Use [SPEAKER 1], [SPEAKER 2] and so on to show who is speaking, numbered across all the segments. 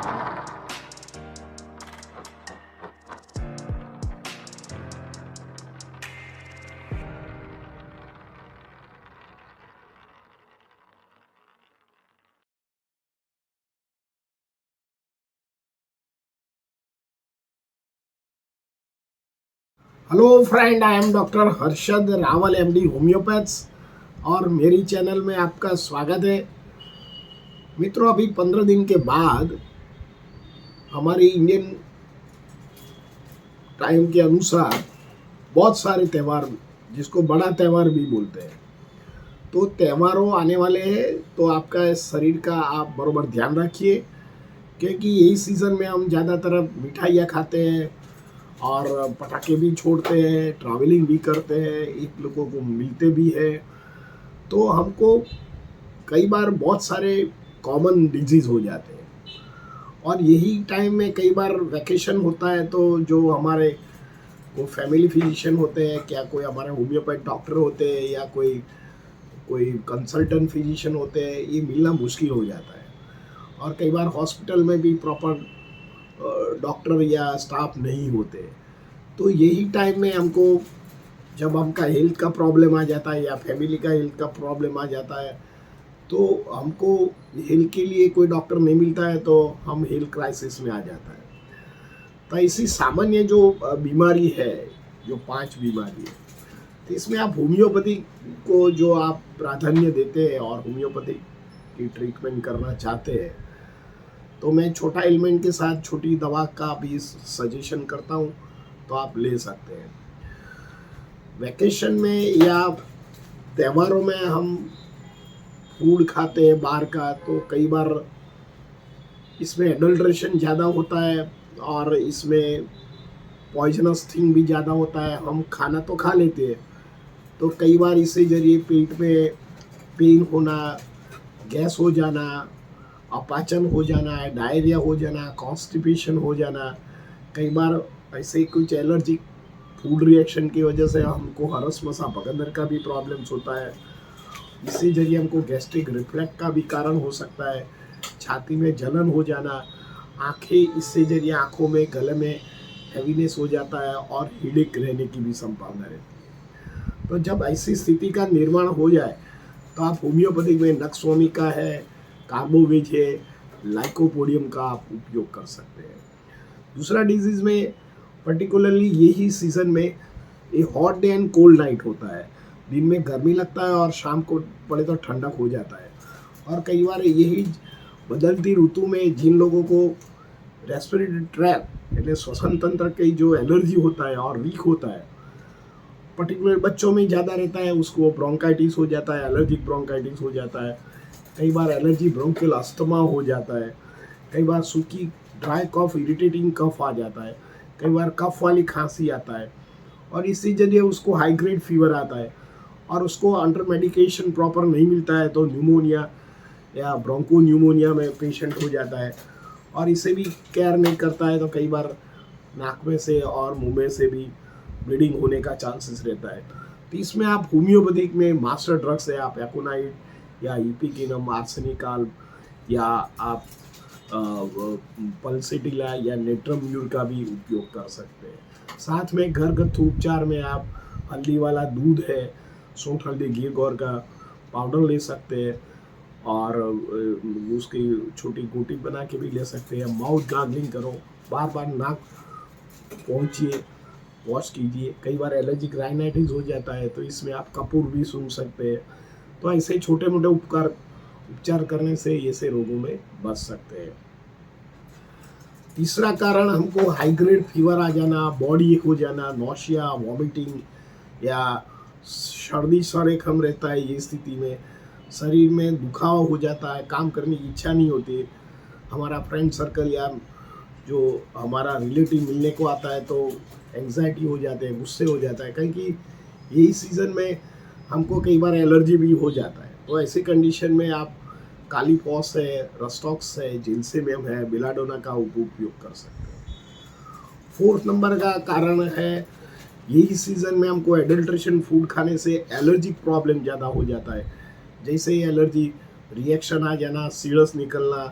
[SPEAKER 1] Hello friend, I am doctor Harshad Rawal MD homeopaths और मेरी channel में आपका स्वागत है। मित्रों, अभी 15 दिन के बाद हमारी इंडियन टाइम के अनुसार बहुत सारे त्यौहार, जिसको बड़ा त्यौहार भी बोलते हैं, तो त्योहारों आने वाले हैं। तो आपका शरीर का आप बरोबर ध्यान रखिए, क्योंकि यही सीज़न में हम ज़्यादातर मिठाइयाँ खाते हैं और पटाखे भी छोड़ते हैं, ट्रैवलिंग भी करते हैं, एक लोगों को मिलते भी हैं। तो हमको कई बार बहुत सारे कॉमन डिजीज़ हो जाते हैं और यही टाइम में कई बार वैकेशन होता है, तो जो हमारे वो फैमिली फिजिशियन होते हैं, क्या कोई हमारे होम्योपैथ डॉक्टर होते हैं या कोई कोई कंसल्टेंट फिजिशियन होते हैं, ये मिलना मुश्किल हो जाता है। और कई बार हॉस्पिटल में भी प्रॉपर डॉक्टर या स्टाफ नहीं होते। तो यही टाइम में हमको, जब हमका हेल्थ का प्रॉब्लम आ जाता है या फैमिली का हेल्थ का प्रॉब्लम आ जाता है, तो हमको हेल्थ के लिए कोई डॉक्टर नहीं मिलता है, तो हम हेल्थ क्राइसिस में आ जाता है। तो ऐसी सामान्य जो बीमारी है, जो 5 बीमारी है, तो इसमें आप होम्योपैथी को जो आप प्राधान्य देते हैं और होम्योपैथी की ट्रीटमेंट करना चाहते हैं, तो मैं छोटा एलिमेंट के साथ छोटी दवा का भी सजेशन करता हूँ, तो आप ले सकते हैं। वैकेशन में या त्योहारों में हम फूड खाते हैं बाहर का, तो कई बार इसमें एडल्ट्रेशन ज़्यादा होता है और इसमें पॉइजनस थिंग भी ज़्यादा होता है। हम खाना तो खा लेते हैं, तो कई बार इससे जरिए पेट में पेन होना, गैस हो जाना, अपाचन हो जाना, डायरिया हो जाना, कॉन्स्टिपेशन हो जाना, कई बार ऐसे कुछ एलर्जिक फूड रिएक्शन की वजह से हमको हरस मसा बगंदर का भी प्रॉब्लम्स होता है। इसी जरिए हमको गैस्ट्रिक रिफ्लक्स का भी कारण हो सकता है, छाती में जलन हो जाना, आँखें, इससे जरिए आँखों में, गले में हैवीनेस हो जाता है और हेडेक रहने की भी संभावना रहती है। तो जब ऐसी स्थिति का निर्माण हो जाए, तो आप होम्योपैथिक में नक्सवामी का है, कार्बोवेज है, लाइकोपोडियम का आप उपयोग कर सकते हैं। दूसरा डिजीज़ में पर्टिकुलरली यही सीज़न में ये hot day and cold night होता है। दिन में गर्मी लगता है और शाम को पड़े तो ठंडक हो जाता है। और कई बार यही बदलती ऋतु में जिन लोगों को रेस्पिरेटरी ट्रैक यानी श्वसन तंत्र की जो एलर्जी होता है और वीक होता है, पर्टिकुलर बच्चों में ज़्यादा रहता है, उसको ब्रोंकाइटिस हो जाता है, एलर्जिक ब्रोंकाइटिस हो जाता है। कई बार एलर्जी ब्रोंकियल अस्थमा हो जाता है। कई बार सूखी ड्राई कफ, इरिटेटिंग कफ आ जाता है। कई बार कफ वाली खांसी आता है और इसी जरिए उसको हाई ग्रेड फीवर आता है और उसको अंडर मेडिकेशन प्रॉपर नहीं मिलता है, तो न्यूमोनिया या ब्रोंको न्यूमोनिया में पेशेंट हो जाता है। और इसे भी केयर नहीं करता है, तो कई बार नाक में से और मुंह में से भी ब्लीडिंग होने का चांसेस रहता है। तो इसमें आप होम्योपैथिक में मास्टर ड्रग्स है, आप एकोनाइट या इपिकिनम, आर्सेनिकाल या आप पल्सेटिला या नेट्रम्यूर का भी उपयोग कर सकते हैं। साथ में घरगथ्थू उपचार में आप हल्दी वाला दूध है, सौंठ हल्दी घी गौर का पाउडर ले सकते हैं और उसकी छोटी गोटी बना के भी ले सकते हैं। माउथ गार्गलिंग करो, बार बार नाक पहुँचिए, वॉश कीजिए। कई बार एलर्जिक राइनाइटिस हो जाता है, तो इसमें आप कपूर भी सूंघ सकते हैं। तो ऐसे छोटे मोटे उपचार करने से ऐसे रोगों में बच सकते हैं। तीसरा कारण हमको हाई ग्रेड फीवर आ जाना, बॉडी एक हो जाना, नौशिया, वॉमिटिंग या सर्दी सर एक हम रहता है। ये स्थिति में शरीर में दुखाव हो जाता है, काम करने की इच्छा नहीं होती। हमारा फ्रेंड सर्कल या जो हमारा रिलेटिव मिलने को आता है, तो एंग्जाइटी हो जाते हैं, गुस्से हो जाता है, क्योंकि यही सीज़न में हमको कई बार एलर्जी भी हो जाता है। तो ऐसी कंडीशन में आप काली पॉस है, रस्टॉक्स है, जिनसेमियम है, बेलाडोना का उपयोग कर सकते हैं। फोर्थ नंबर का कारण है, यही सीज़न में हमको एडल्ट्रेशन फूड खाने से एलर्जिक प्रॉब्लम ज़्यादा हो जाता है। जैसे ही एलर्जी रिएक्शन आ जाना, सीरस निकलना,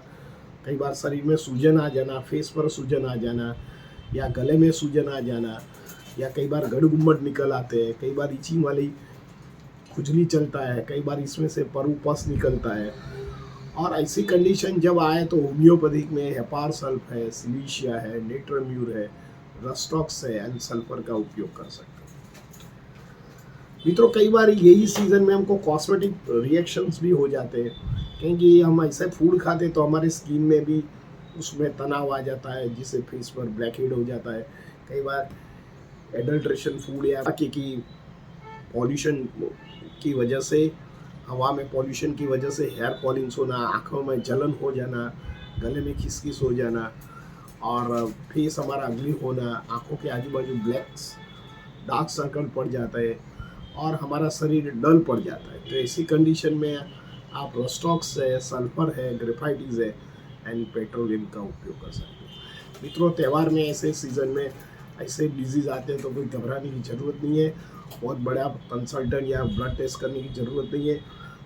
[SPEAKER 1] कई बार शरीर में सूजन आ जाना, फेस पर सूजन आ जाना, या गले में सूजन आ जाना, या कई बार गड़-गुम्मट निकल आते हैं, कई बार इचिंग वाली खुजली चलता है, कई बार इसमें से परु पस निकलता है। और ऐसी कंडीशन जब आए तो होम्योपैथिक में हेपार सल्फ है, सिलीशिया है, नेट्रम्यूर है, रस्टॉक्स है एंड सल्फर का उपयोग कर सकते हैं। मित्रों, कई बार यही सीजन में हमको कॉस्मेटिक रिएक्शंस भी हो जाते हैं, क्योंकि हम ऐसे फूड खाते तो हमारे स्किन में भी उसमें तनाव आ जाता है, जिससे फेस पर ब्लैक हेड हो जाता है। कई बार एडल्ट्रेशन फूड या कि पॉल्यूशन की वजह से, हवा में पॉल्यूशन की वजह से हेयर फॉलिंग्स होना, आँखों में जलन हो जाना, गले में खिसखिस हो जाना, और फेस हमारा अगली होना, आँखों के आजू बाजू ब्लैक डार्क सर्कल पड़ जाता है और हमारा शरीर डल पड़ जाता है। तो ऐसी कंडीशन में आप रोस्टॉक्स है, सल्फर है, ग्रेफाइटिस है एंड पेट्रोलियम का उपयोग कर सकते हैं। मित्रों, त्यौहार में ऐसे सीज़न में ऐसे डिजीज़ आते हैं तो कोई घबराने की ज़रूरत नहीं है, बहुत बड़ा कंसल्टेंट या ब्लड टेस्ट करने की ज़रूरत नहीं है।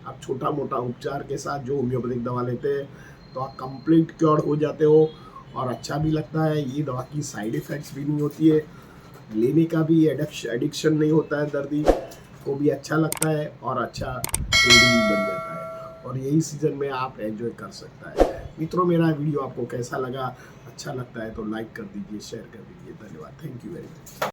[SPEAKER 1] आप छोटा मोटा उपचार के साथ जो होम्योपैथिक दवा लेते हैं तो आप कंप्लीट क्योर हो जाते हो और अच्छा भी लगता है। ये दवा की साइड इफ़ेक्ट्स भी नहीं होती है, लेने का भी एडिक्शन नहीं होता है, दर्दी को भी अच्छा लगता है और अच्छा हेल्दी भी बन जाता है, और यही सीज़न में आप एंजॉय कर सकता है। मित्रों, मेरा वीडियो आपको कैसा लगा? अच्छा लगता है तो लाइक कर दीजिए, शेयर कर दीजिए। धन्यवाद। Thank you very much.